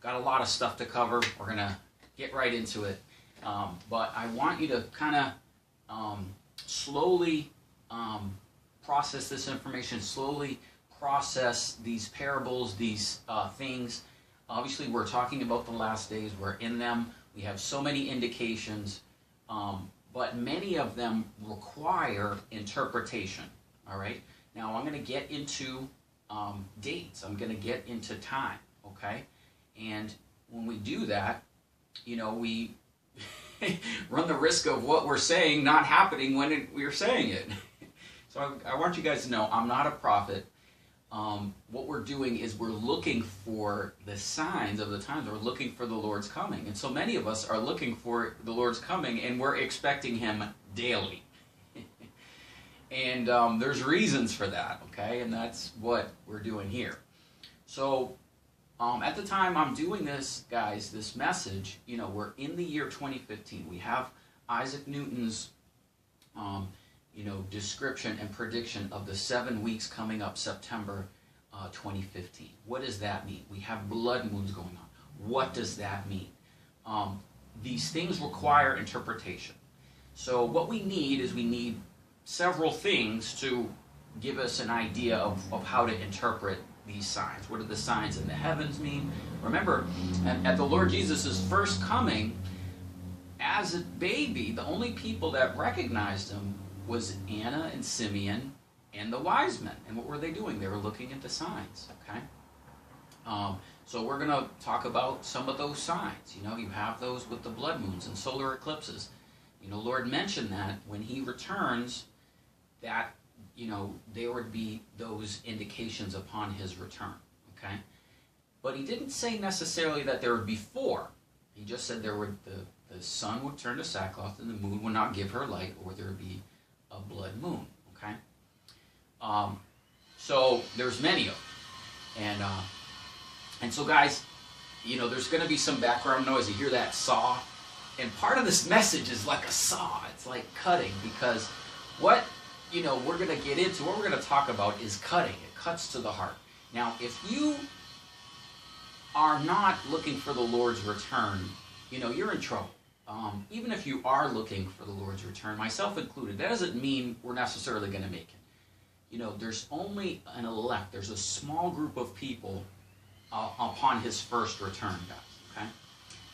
got a lot of stuff to cover. We're going to get right into it. But I want you to kind of slowly process this information, slowly process these parables, these things. Obviously, we're talking about the last days. We're in them. We have so many indications, but many of them require interpretation. All right? Now, I'm going to get into dates. I'm going to get into time, okay? And when we do that, you know, we run the risk of what we're saying not happening when we're saying it. So I want you guys to know I'm not a prophet. What we're doing is we're looking for the signs of the times. We're looking for the Lord's coming. And so many of us are looking for the Lord's coming, and we're expecting Him daily. And there's reasons for that, okay? And that's what we're doing here. So at the time I'm doing this, guys, this message, you know, we're in the year 2015. We have Isaac Newton's, you know, description and prediction of the 7 weeks coming up September 2015. What does that mean? We have blood moons going on. What does that mean? These things require interpretation. So what we need is we need several things to give us an idea of how to interpret these signs. What do the signs in the heavens mean? Remember, at the Lord Jesus' first coming, as a baby, the only people that recognized Him was Anna and Simeon and the wise men. And what were they doing? They were looking at the signs, okay? So we're going to talk about some of those signs. You know, you have those with the blood moons and solar eclipses. You know, Lord mentioned that when He returns, that, you know, there would be those indications upon His return, okay? But He didn't say necessarily that there would be 4. He just said there would the sun would turn to sackcloth and the moon would not give her light, or there would be a blood moon, okay? So there's many of them. And so, guys, you know, there's going to be some background noise. You hear that saw? And part of this message is like a saw. It's like cutting, because what, you know, we're going to get into, what we're going to talk about is cutting. It cuts to the heart. Now, if you are not looking for the Lord's return, you know, you're in trouble. Even if you are looking for the Lord's return, myself included, that doesn't mean we're necessarily going to make it. You know, there's only an elect. There's a small group of people upon His first return, guys, okay?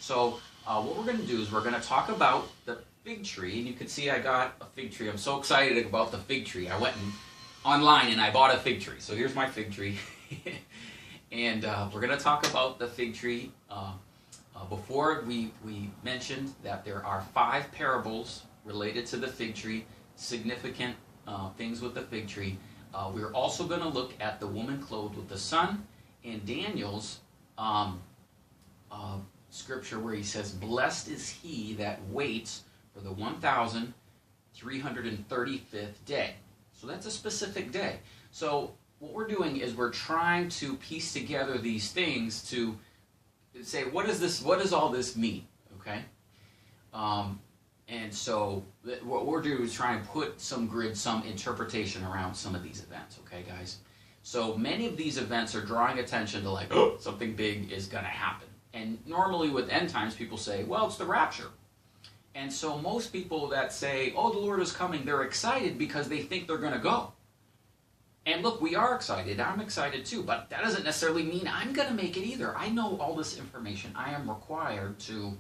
So what we're going to do is we're going to talk about the fig tree, and you can see I got a fig tree. I'm so excited about the fig tree. I went online and I bought a fig tree. So here's my fig tree. And we're going to talk about the fig tree. Before we mentioned that there are 5 parables related to the fig tree, significant things with the fig tree. We're also going to look at the woman clothed with the sun, and Daniel's scripture where he says, "Blessed is he that waits for the 1,335th day." So that's a specific day. So what we're doing is we're trying to piece together these things to say, what does all this mean? Okay? And so what we're doing is try and put some grid, some interpretation around some of these events, okay, guys? So many of these events are drawing attention to, like, oh, something big is going to happen. And normally with end times, people say, well, it's the rapture. And so most people that say, oh, the Lord is coming, they're excited because they think they're going to go. And look, we are excited. I'm excited too. But that doesn't necessarily mean I'm going to make it either. I know all this information. I am required to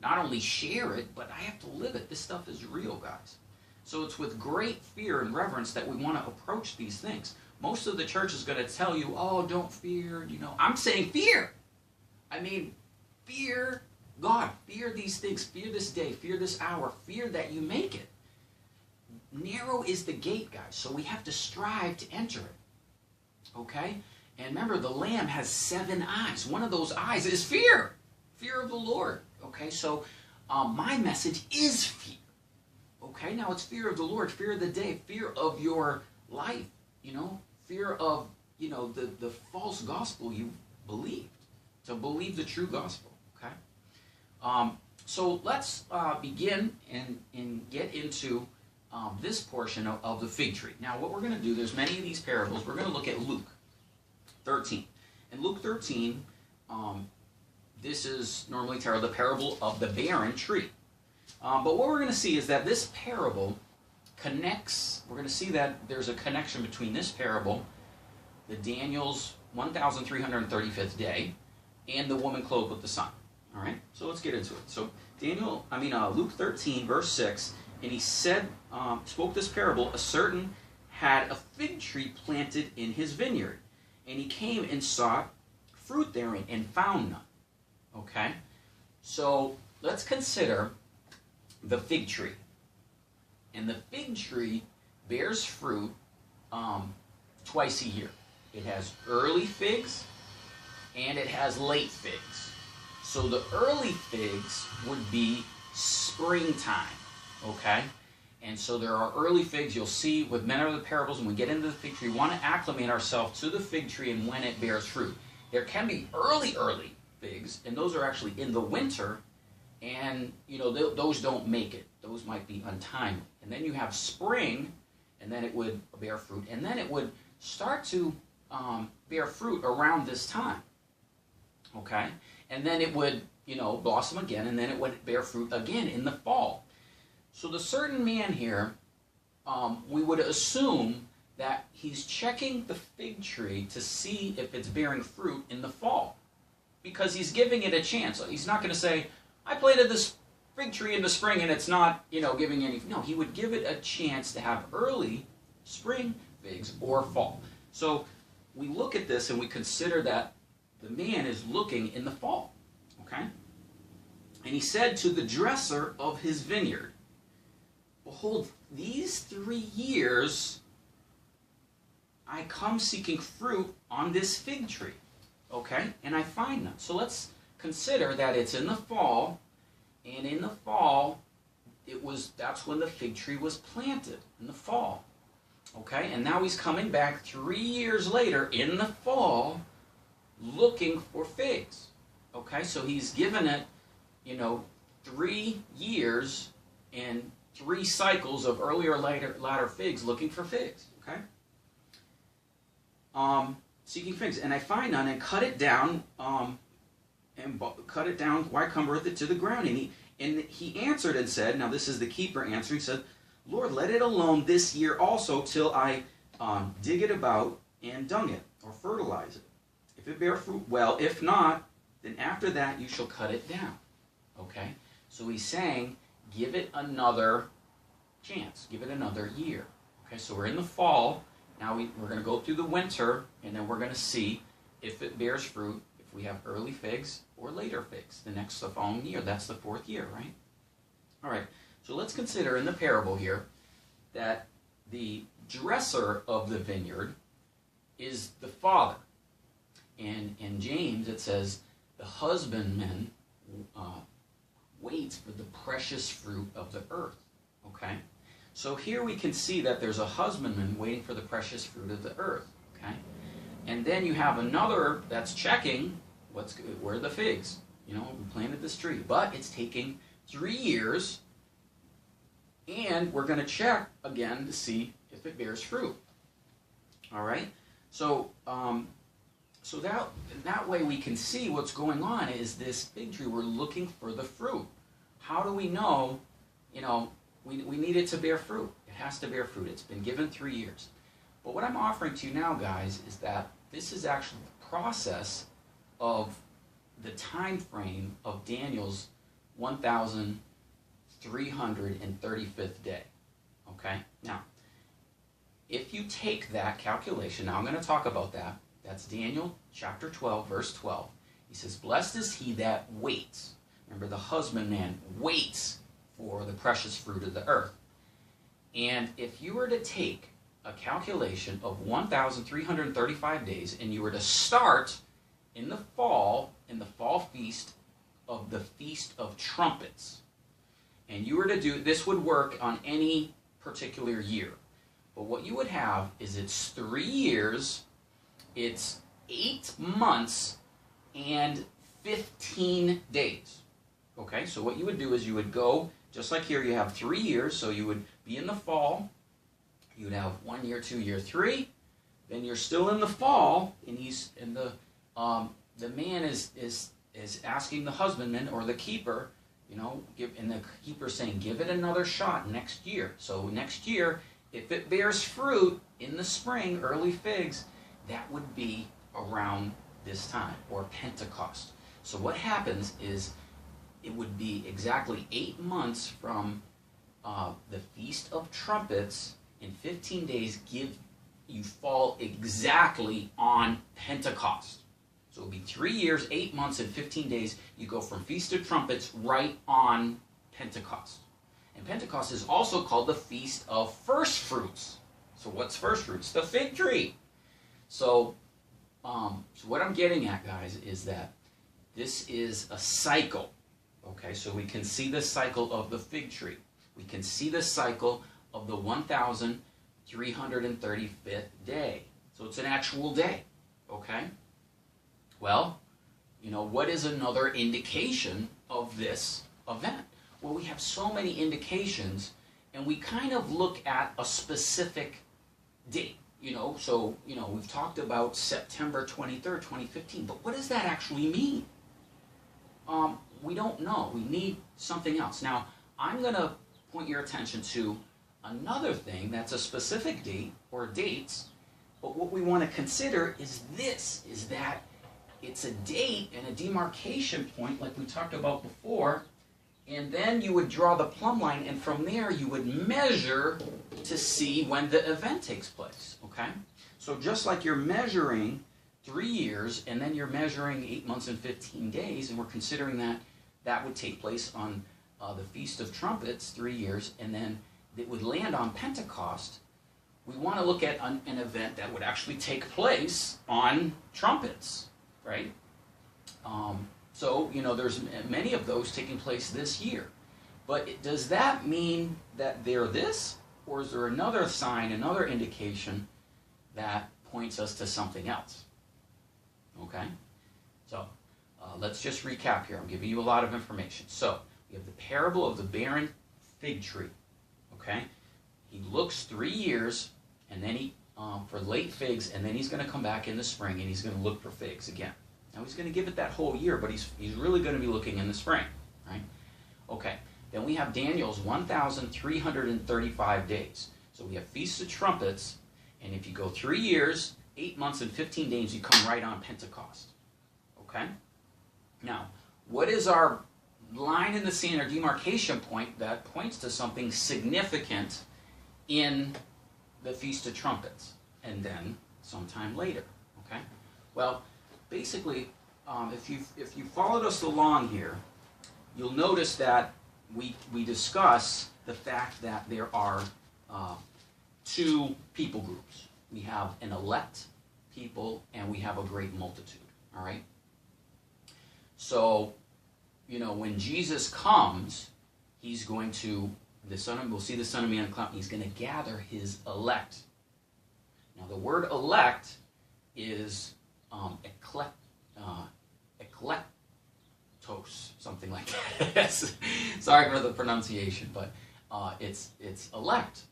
not only share it, but I have to live it. This stuff is real, guys. So it's with great fear and reverence that we want to approach these things. Most of the church is going to tell you, oh, don't fear. You know, I'm saying fear. I mean, fear God. Fear these things. Fear this day. Fear this hour. Fear that you make it. Narrow is the gate, guys, so we have to strive to enter it, okay? And remember, the Lamb has 7 eyes. One of those eyes is fear, fear of the Lord, okay? So my message is fear, okay? Now, it's fear of the Lord, fear of the day, fear of your life, you know, fear of, you know, the false gospel you believed, to believe the true gospel, okay? So let's begin and get into this portion of the fig tree. Now, what we're going to do, there's many of these parables. We're going to look at Luke 13. In Luke 13, this is normally the parable of the barren tree. But what we're going to see is that this parable connects, we're going to see that there's a connection between this parable, the Daniel's 1,335th day, and the woman clothed with the sun. All right, so let's get into it. So Luke 13, verse 6, and he said, spoke this parable, a certain had a fig tree planted in his vineyard, and he came and sought fruit therein, and found none. Okay, so let's consider the fig tree. And the fig tree bears fruit twice a year. It has early figs and it has late figs. So the early figs would be springtime, okay? And so there are early figs. You'll see with many of the parables, when we get into the fig tree, we want to acclimate ourselves to the fig tree and when it bears fruit. There can be early figs, and those are actually in the winter, and those don't make it. Those might be untimely. And then you have spring, and then it would bear fruit, and then it would start to bear fruit around this time. Okay? And then it would, blossom again, and then it would bear fruit again in the fall. So the certain man here, we would assume that he's checking the fig tree to see if it's bearing fruit in the fall, because he's giving it a chance. He's not going to say, I planted this fig tree in the spring and it's not, giving any. No, he would give it a chance to have early spring figs or fall. So we look at this and we consider that the man is looking in the fall. Okay? And he said to the dresser of his vineyard, behold, these 3 years I come seeking fruit on this fig tree. Okay? And I find none. So let's consider that it's in the fall, and in the fall, that's when the fig tree was planted, in the fall. Okay? And now he's coming back 3 years later, in the fall, looking for figs. Okay? So he's given it, 3 years and 3 cycles of earlier, latter figs, looking for figs. Okay? Seeking figs, and I find none, and cut it down, why cumbereth it to the ground? And he answered and said, now this is the keeper answering, said, Lord, let it alone this year also, till I dig it about and dung it, or fertilize it. If it bear fruit, well. If not, then after that you shall cut it down. Okay? So he's saying, give it another chance. Give it another year. Okay, so we're in the fall. Now we're going to go through the winter, and then we're going to see if it bears fruit, if we have early figs or later figs the following year. That's the 4th year, right? All right, so let's consider in the parable here that the dresser of the vineyard is the father. And in James it says, the husbandman waits for the precious fruit of the earth. Okay? So here we can see that there's a husbandman waiting for the precious fruit of the earth. Okay? And then you have another that's checking where are the figs. We planted this tree. But it's taking 3 years, and we're going to check again to see if it bears fruit. All right? So that way we can see what's going on is this fig tree. We're looking for the fruit. How do we know, we need it to bear fruit. It has to bear fruit. It's been given 3 years. But what I'm offering to you now, guys, is that this is actually the process of the time frame of Daniel's 1,335th day. Okay? Now, if you take that calculation, now I'm going to talk about that. That's Daniel chapter 12, verse 12. He says, blessed is he that waits. Remember, the husbandman waits for the precious fruit of the earth. And if you were to take a calculation of 1,335 days, and you were to start in the fall feast of the Feast of Trumpets, and you were to do, this would work on any particular year. But what you would have is it's 3 years, it's 8 months, and 15 days. Okay, so what you would do is you would go, just like here, you have 3 years, so you would be in the fall, you would have 1 year, 2 year, 3, then you're still in the fall, and the man is is asking the husbandman or the keeper, and the keeper saying, give it another shot next year. So next year, if it bears fruit in the spring, early figs, that would be around this time, or Pentecost. So what happens is, it would be exactly 8 months from the Feast of Trumpets. In 15 days, you fall exactly on Pentecost. So it would be 3 years, 8 months, and 15 days. You go from Feast of Trumpets right on Pentecost. And Pentecost is also called the Feast of First Fruits. So what's first fruits? The fig tree. So what I'm getting at, guys, is that this is a cycle. Okay, so we can see the cycle of the fig tree. We can see the cycle of the 1,335th day. So it's an actual day. Okay? Well, what is another indication of this event? Well, we have so many indications, and we kind of look at a specific date. So, we've talked about September 23rd, 2015, but what does that actually mean? We don't know. We need something else. Now, I'm going to point your attention to another thing that's a specific date or dates, but what we want to consider is that it's a date and a demarcation point like we talked about before, and then you would draw the plumb line, and from there you would measure to see when the event takes place, okay? So just like you're measuring 3 years, and then you're measuring 8 months and 15 days, and we're considering that would take place on the Feast of Trumpets, 3 years, and then it would land on Pentecost. We want to look at an event that would actually take place on trumpets, right? So, there's many of those taking place this year. But does that mean that they're this? Or is there another sign, another indication that points us to something else? Okay? So, let's just recap here. I'm giving you a lot of information. So, we have the parable of the barren fig tree. Okay? He looks 3 years, and then for late figs, and then he's going to come back in the spring, and he's going to look for figs again. Now, he's going to give it that whole year, but he's really going to be looking in the spring. Right? Okay. Then we have Daniel's 1,335 days. So we have Feast of Trumpets, and if you go 3 years, 8 months, and 15 days, you come right on Pentecost. Okay? Now, what is our line in the sand or demarcation point that points to something significant in the Feast of Trumpets, and then sometime later? Okay? Well, basically, if you followed us along here, you'll notice that we discuss the fact that there are two people groups. We have an elect people, and we have a great multitude. All right? So, when Jesus comes, he's going to, we'll see the Son of Man in the cloud, he's going to gather his elect. Now, the word elect is eklektos, something like that. Sorry for the pronunciation, but it's elect.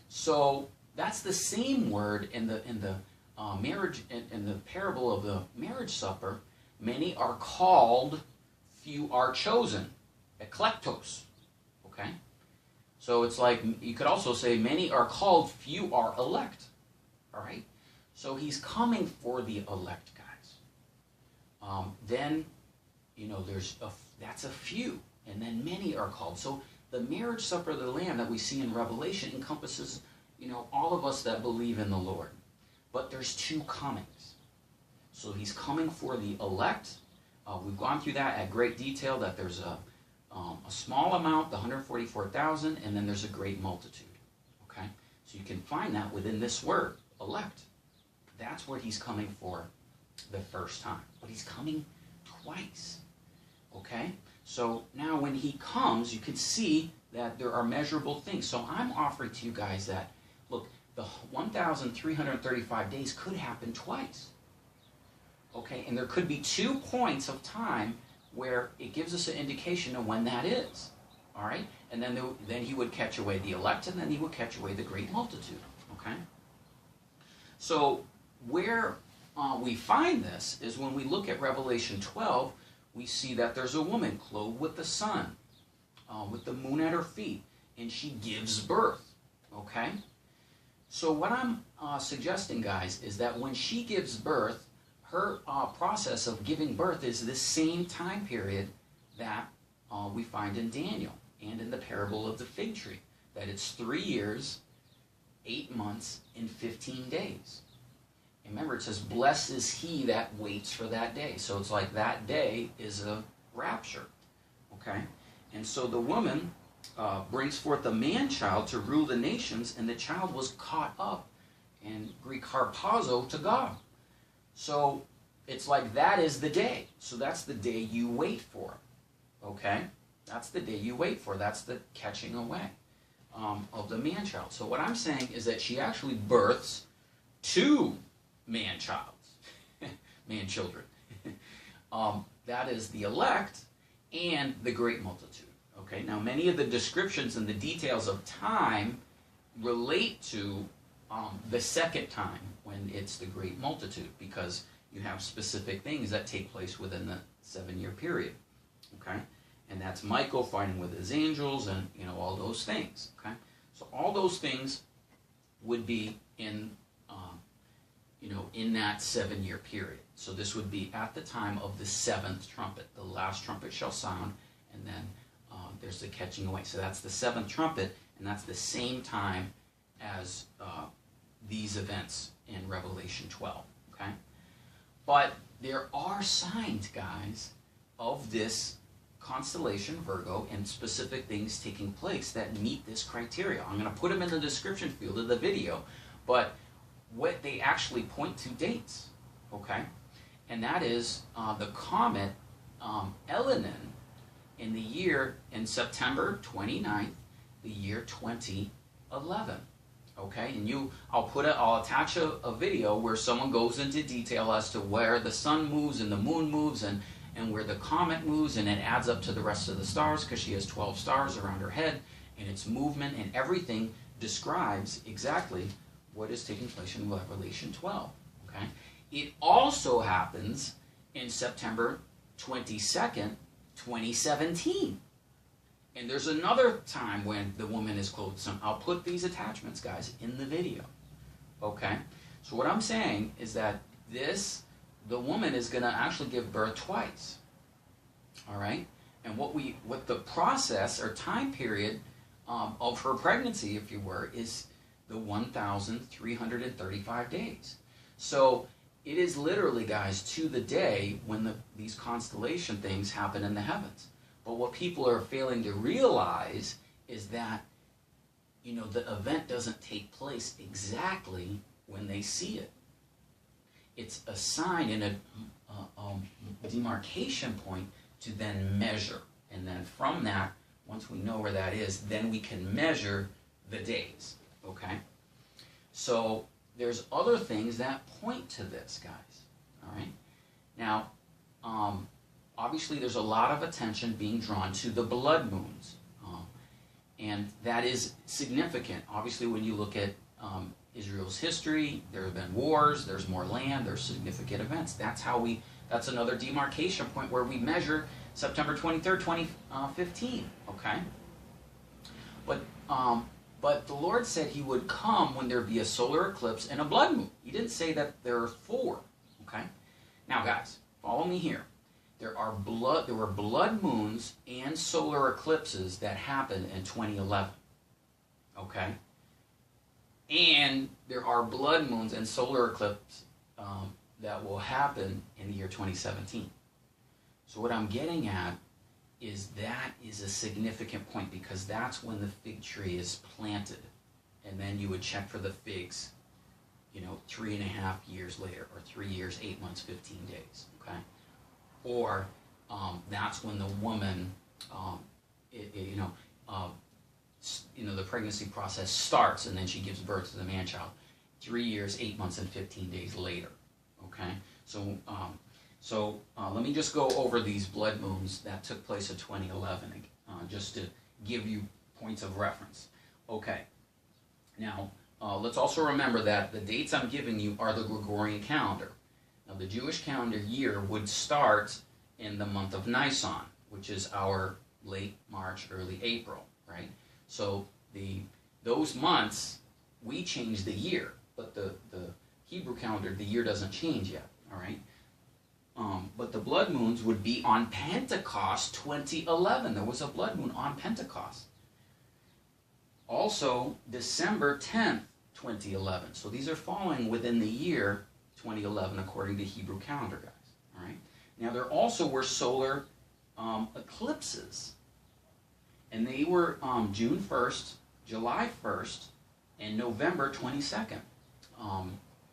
So that's the same word in the marriage, in the parable of the marriage supper. Many are called, few are chosen. Eklektos. Okay? So it's like, you could also say, many are called, few are elect. All right? So he's coming for the elect, guys. Then, that's a few. And then many are called. So the marriage supper of the Lamb that we see in Revelation encompasses, all of us that believe in the Lord. But there's two comings. So he's coming for the elect. We've gone through that at great detail, that there's a small amount, the 144,000, and then there's a great multitude. Okay? So you can find that within this word, elect. That's what he's coming for the first time. But he's coming twice. Okay? So now when he comes, you can see that there are measurable things. So I'm offering to you guys that, look, the 1,335 days could happen twice. Okay? And there could be 2 points of time where it gives us an indication of when that is. All right? And then he would catch away the elect, and then he would catch away the great multitude. Okay? So where we find this is when we look at Revelation 12, we see that there's a woman clothed with the sun, with the moon at her feet, and she gives birth, okay? So what I'm suggesting, guys, is that when she gives birth, her process of giving birth is the same time period that we find in Daniel and in the parable of the fig tree, that it's 3 years, 8 months, and 15 days. And remember, it says, blessed is he that waits for that day. So it's like that day is a rapture, okay? And so the woman brings forth a man-child to rule the nations, and the child was caught up, in Greek harpazo, to God. So it's like that is the day. So that's the day you wait for, okay? That's the day you wait for. That's the catching away of the man-child. So what I'm saying is that she actually births 2 man-children. That is the elect and the great multitude. Okay, now many of the descriptions and the details of time relate to the second time when it's the great multitude, because you have specific things that take place within the 7-year period. Okay, and that's Michael fighting with his angels, and all those things. Okay, so all those things would be in in that 7-year period. So this would be at the time of the 7th trumpet. The last trumpet shall sound, and then there's the catching away. So that's the 7th trumpet, and that's the same time as these events in Revelation 12. Okay, but there are signs, guys, of this constellation Virgo and specific things taking place that meet this criteria. I'm going to put them in the description field of the video, but what they actually point to dates, okay? And that is the comet Elenin in September 29th, the year 2011. Okay, and I'll attach a video where someone goes into detail as to where the sun moves and the moon moves and where the comet moves, and it adds up to the rest of the stars, because she has 12 stars around her head, and its movement and everything describes exactly what is taking place in Revelation 12. Okay, it also happens in September 22nd, 2017. And there's another time when the woman is clothed. I'll put these attachments, guys, in the video. Okay? So what I'm saying is that the woman is going to actually give birth twice. All right? And what the process or time period of her pregnancy, if you were, is the 1,335 days. So it is literally, guys, to the day when these constellation things happen in the heavens. But what people are failing to realize is that, the event doesn't take place exactly when they see it. It's a sign and a demarcation point to then measure. And then from that, once we know where that is, then we can measure the days. Okay? So there's other things that point to this, guys. All right? Now, obviously, there's a lot of attention being drawn to the blood moons. And that is significant. Obviously, when you look at Israel's history, there have been wars, there's more land, there's significant events. That's another demarcation point where we measure September 23rd, 2015. Okay? But the Lord said he would come when there be a solar eclipse and a blood moon. He didn't say that there are 4. Okay? Now, guys, follow me here. There were blood moons and solar eclipses that happened in 2011. Okay? And there are blood moons and solar eclipses that will happen in the year 2017. So what I'm getting at is that is a significant point, because that's when the fig tree is planted. And then you would check for the figs, 3.5 years later, or 3 years, 8 months, 15 days. Okay? Or that's when the woman, the pregnancy process starts, and then she gives birth to the man-child 3 years, 8 months, and 15 days later. Okay, so let me just go over these blood moons that took place in 2011, just to give you points of reference. Okay, now let's also remember that the dates I'm giving you are the Gregorian calendar. Now, the Jewish calendar year would start in the month of Nisan, which is our late March, early April, right? So those months, we change the year, but the Hebrew calendar, the year doesn't change yet, all right? But the blood moons would be on Pentecost 2011. There was a blood moon on Pentecost. Also, December 10th, 2011. So these are falling within the year 2011 according to Hebrew calendar, guys. All right. Now there also were solar eclipses, and they were June 1st, July 1st, and November 22nd.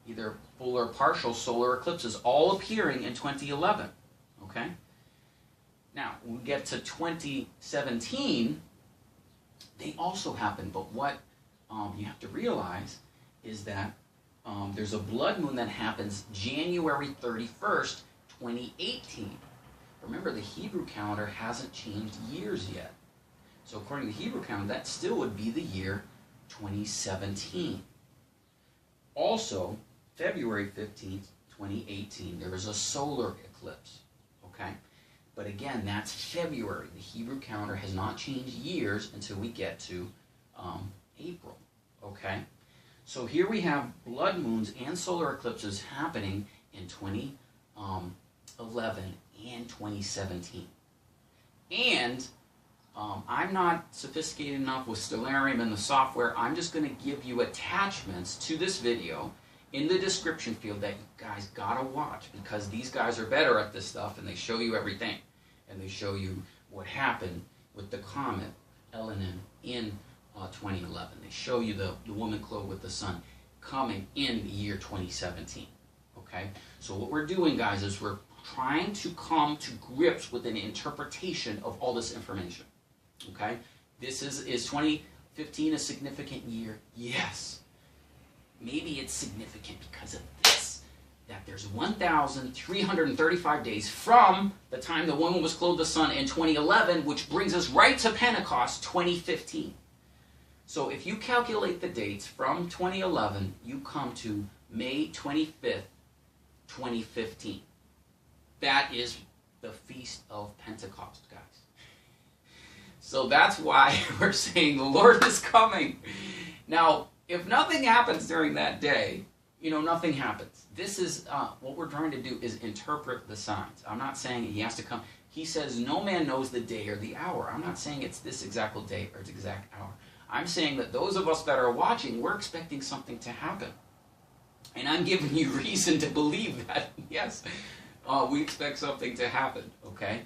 Either full or partial solar eclipses, all appearing in 2011. Okay. Now when we get to 2017, they also happen, but what you have to realize is that there's a blood moon that happens January 31st, 2018. Remember, the Hebrew calendar hasn't changed years yet. So according to the Hebrew calendar, that still would be the year 2017. Also, February 15th, 2018, there is a solar eclipse. Okay? But again, that's February. The Hebrew calendar has not changed years until we get to April. Okay? So here we have blood moons and solar eclipses happening in 2011 and 2017. And I'm not sophisticated enough with Stellarium and the software. I'm just going to give you attachments to this video in the description field that you guys gotta watch, because these guys are better at this stuff and they show you everything. And they show you what happened with the comet Elenin in 2011. They show you the woman clothed with the sun coming in the year 2017. Okay? So what we're doing, guys, is we're trying to come to grips with an interpretation of all this information. Okay? Is 2015 a significant year? Yes. Maybe it's significant because of this, that there's 1,335 days from the time the woman was clothed with the sun in 2011, which brings us right to Pentecost 2015. So if you calculate the dates from 2011, you come to May 25th, 2015. That is the Feast of Pentecost, guys. So that's why we're saying the Lord is coming. Now, if nothing happens during that day, nothing happens. This is what we're trying to do is interpret the signs. I'm not saying he has to come. He says no man knows the day or the hour. I'm not saying it's this exact day or its exact hour. I'm saying that those of us that are watching, we're expecting something to happen. And I'm giving you reason to believe that, yes, we expect something to happen, okay?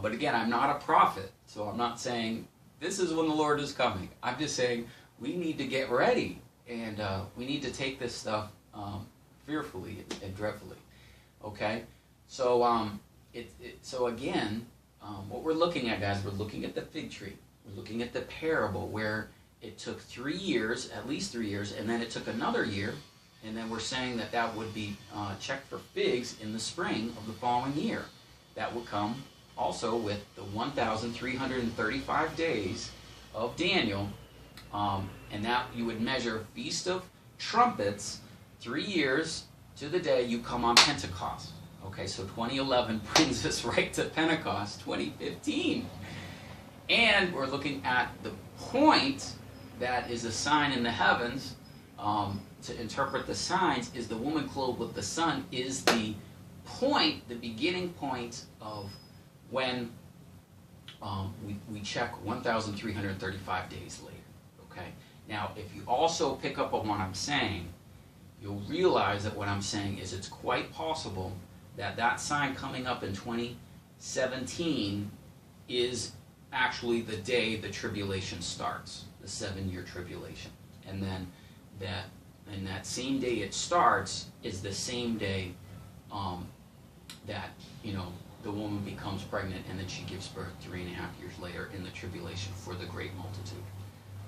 But again, I'm not a prophet, so I'm not saying this is when the Lord is coming. I'm just saying we need to get ready, and we need to take this stuff fearfully and dreadfully, okay? So, so again, what we're looking at, guys, we're looking at the fig tree. We're looking at the parable where it took 3 years, at least 3 years, and then it took another year, and then we're saying that that would be checked for figs in the spring of the following year. That would come also with the 1,335 days of Daniel, and that you would measure Feast of Trumpets, 3 years to the day you come on Pentecost. Okay, so 2011 brings us right to Pentecost 2015. And we're looking at the point that is a sign in the heavens. To interpret the signs is the woman clothed with the sun is the point, the beginning point of when we check 1,335 days later. Okay. Now, if you also pick up on what I'm saying, you'll realize that what I'm saying is it's quite possible that that sign coming up in 2017 is actually the day the tribulation starts, the 7-year tribulation. And then that same day it starts is the same day that, the woman becomes pregnant, and then she gives birth 3.5 years later in the tribulation for the great multitude.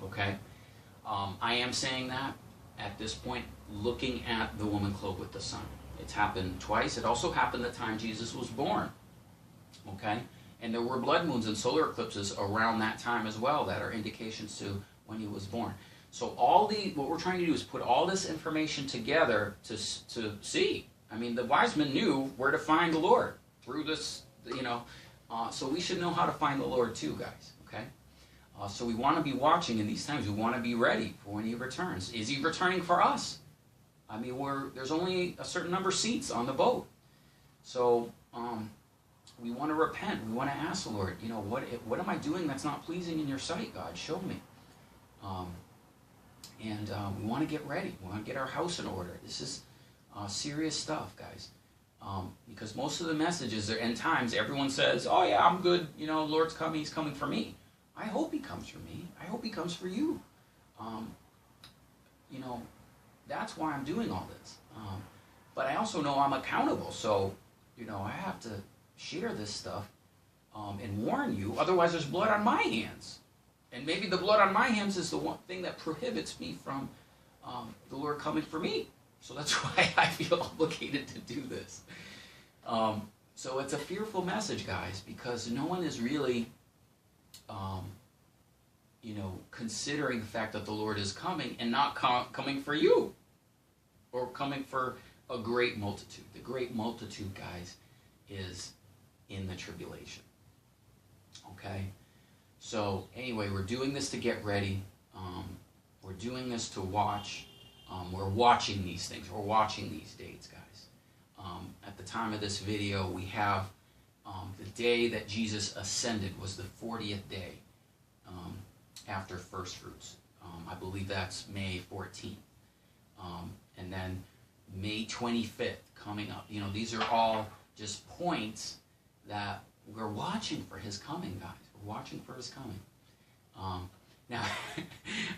Okay? I am saying that at this point, looking at the woman clothed with the sun. It's happened twice. It also happened the time Jesus was born. Okay? And there were blood moons and solar eclipses around that time as well that are indications to when he was born. So what we're trying to do is put all this information together to see. I mean, the wise men knew where to find the Lord through this you know. So we should know how to find the Lord too, guys, okay? So we want to be watching in these times. We want to be ready for when he returns. Is he returning for us? I mean, there's only a certain number of seats on the boat. So we want to repent. We want to ask the Lord, you know, what am I doing that's not pleasing in your sight, God? Show me. And we want to get ready. We want to get our house in order. This is serious stuff, guys. Because most of the messages are end times, everyone says, oh yeah, I'm good. You know, Lord's coming. He's coming for me. I hope he comes for me. I hope he comes for you. You know, that's why I'm doing all this. But I also know I'm accountable. So, you know, I have to share this stuff and warn you. Otherwise, there's blood on my hands. And maybe the blood on my hands is the one thing that prohibits me from the Lord coming for me. So that's why I feel obligated to do this. So it's a fearful message, guys, because no one is really, you know, considering the fact that the Lord is coming and not coming for you or coming for a great multitude. The great multitude, guys, is in the tribulation. Okay? So anyway, we're doing this to get ready. We're doing this to watch. We're watching these things. We're watching these dates, guys. At the time of this video, we have the day that Jesus ascended was the 40th day after first fruits. I believe that's May 14th. And then May 25th coming up. You know, these are all just points that we're watching for his coming, guys. We're watching for his coming. Now,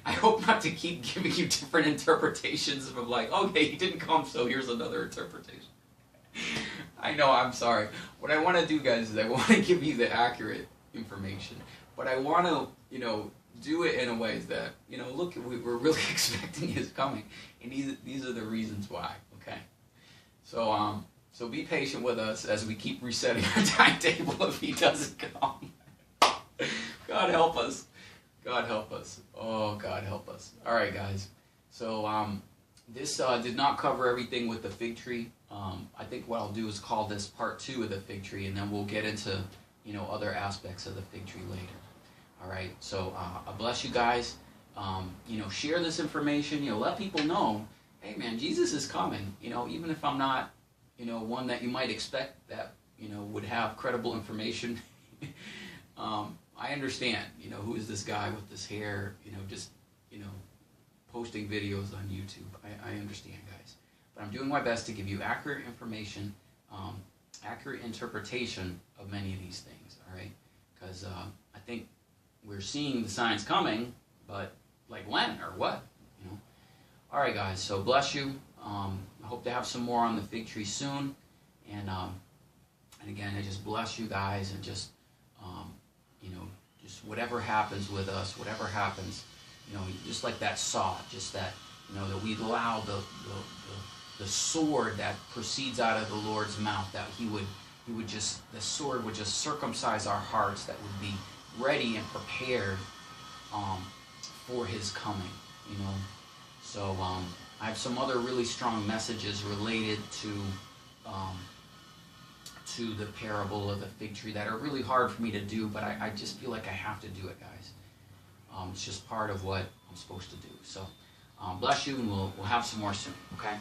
I hope not to keep giving you different interpretations of like, okay, he didn't come, so here's another interpretation. I know, I'm sorry. What I want to do, guys, is I want to give you the accurate information. But I want to, you know, do it in a way that, you know, look, we're really expecting his coming. And these are the reasons why, okay? So, so be patient with us as we keep resetting our timetable if he doesn't come. God help us. God help us. Oh, God help us. All right, guys. So this did not cover everything with the fig tree. I think what I'll do is call this part 2 of the fig tree, and then we'll get into, you know, other aspects of the fig tree later. All right. So I bless you guys. You know, share this information. You know, let people know, hey, man, Jesus is coming. You know, even if I'm not, you know, one that you might expect that, you know, would have credible information. I understand, you know, who is this guy with this hair, you know, just, you know, posting videos on YouTube. I understand, guys. But I'm doing my best to give you accurate information, accurate interpretation of many of these things, all right? Because I think we're seeing the signs coming, but like when or what, you know? All right, guys, so bless you. I hope to have some more on the fig tree soon. And again, I just bless you guys and just, you know, just whatever happens with us, whatever happens, you know, just like that saw, just that, you know, that we allow the sword that proceeds out of the Lord's mouth, that he would just, the sword would just circumcise our hearts, that would be ready and prepared for his coming, you know. So I have some other really strong messages related to the parable of the fig tree that are really hard for me to do, but I just feel like I have to do it, guys. It's just part of what I'm supposed to do. So bless you, and we'll have some more soon, okay?